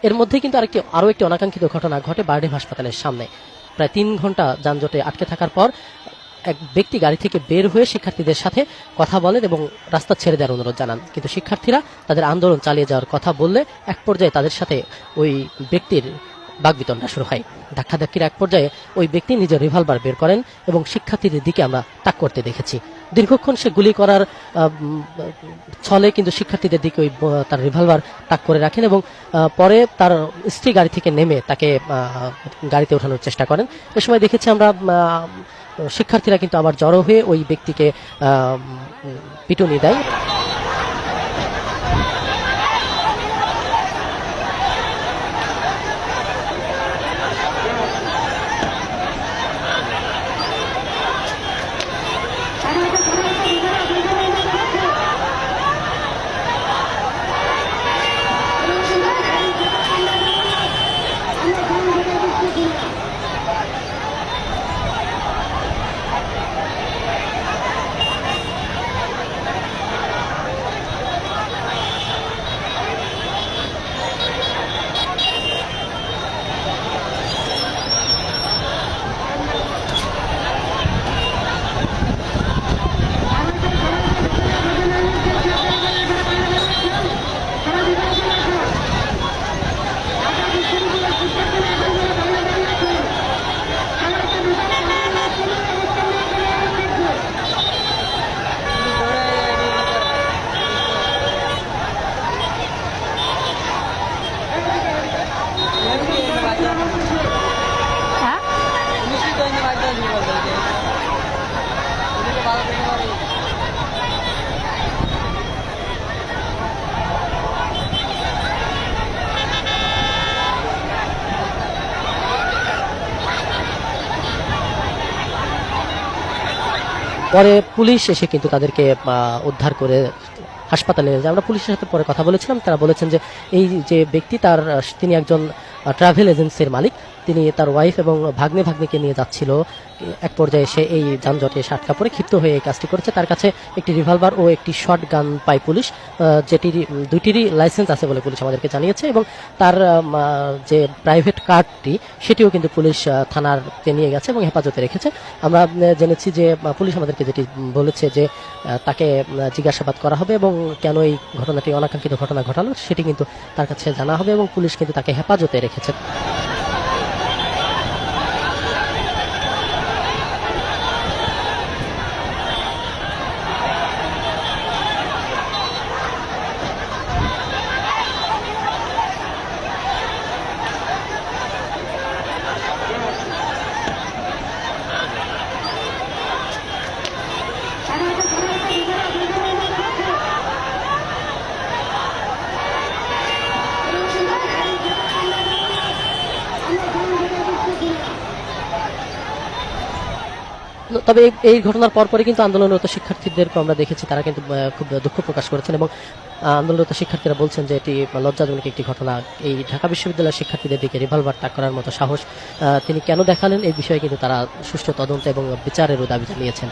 এর মধ্যে কিন্তু আরও একটি অনাকাঙ্ক্ষিত ঘটনা ঘটে বারডেম হাসপাতালের সামনে। প্রায় 3 ঘন্টা যানজটে আটকে থাকার পর এক ব্যক্তি গাড়ি থেকে বের হয়ে শিক্ষার্থীদের সাথে কথা বলেন এবং রাস্তা ছেড়ে দেওয়ার অনুরোধ জানান, কিন্তু শিক্ষার্থীরা তাদের আন্দোলন চালিয়ে যাওয়ার কথা বললে এক পর্যায়ে তাদের সাথে ওই ব্যক্তির বাকবিতণ্ডা শুরু হয়। ধাক্কাধাক্কির এক পর্যায়ে ওই ব্যক্তি নিজের রিভলভার বের করেন এবং শিক্ষার্থীদের দিকে আমরা তাক করতে দেখেছি। দীর্ঘক্ষণ সে গুলি করার ছলে কিন্তু শিক্ষার্থীদের দিকে ওই তার রিভলভার তাক করে রাখেন এবং পরে তার স্ত্রী গাড়ি থেকে নেমে তাকে গাড়িতে ওঠানোর চেষ্টা করেন। এ সময় দেখেছি আমরা শিক্ষার্থীরা কিন্তু আবার জড়ো হয়ে ওই ব্যক্তিকে পিটুনি দেয়। পরে পুলিশ এসে কিন্তু তাদেরকে উদ্ধার করে হাসপাতালে নিয়ে যায়। আমরা পুলিশের সাথে পরে কথা বলেছিলাম, তারা বলেছেন যে এই যে ব্যক্তি তিনি একজন ট্রাভেল এজেন্সির মালিক, তিনি তার ওয়াইফ এবং ভাগ্নেকে নিয়ে যাচ্ছিল। এক পর্যায়ে সে এই যানজটে আটকা পড়ে ক্ষিপ্ত হয়ে এই কাজটি করেছে। তার কাছে একটি রিভলভার ও একটি শর্ট গান পায় পুলিশ, যেটির দুইটিরই লাইসেন্স আছে বলে পুলিশ আমাদেরকে জানিয়েছে এবং তার যে প্রাইভেট কারটি সেটিও কিন্তু পুলিশ থানাতে নিয়ে গেছে এবং হেফাজতে রেখেছে। আমরা জেনেছি যে পুলিশ আমাদেরকে যেটি বলেছে যে তাকে জিজ্ঞাসাবাদ করা হবে এবং কেন এই ঘটনাটি অনাকাঙ্ক্ষিত ঘটনা ঘটালো সেটি কিন্তু তার কাছে জানা হবে এবং পুলিশ কিন্তু তাকে হেফাজতে রেখেছে। তবে এই ঘটনার পরপরই কিন্তু আন্দোলনরত শিক্ষার্থীদেরকে আমরা দেখেছি, তারা কিন্তু খুব দুঃখ প্রকাশ করেছেন এবং আন্দোলনরত শিক্ষার্থীরা বলছেন যে এটি লজ্জাজনক একটি ঘটনা। এই ঢাকা বিশ্ববিদ্যালয়ের শিক্ষার্থীদের দিকে রিভলভার তাক করার মতো সাহস তিনি কেন দেখালেন, এই বিষয়ে কিন্তু তারা সুষ্ঠু তদন্ত এবং বিচারেরও দাবি জানিয়েছেন।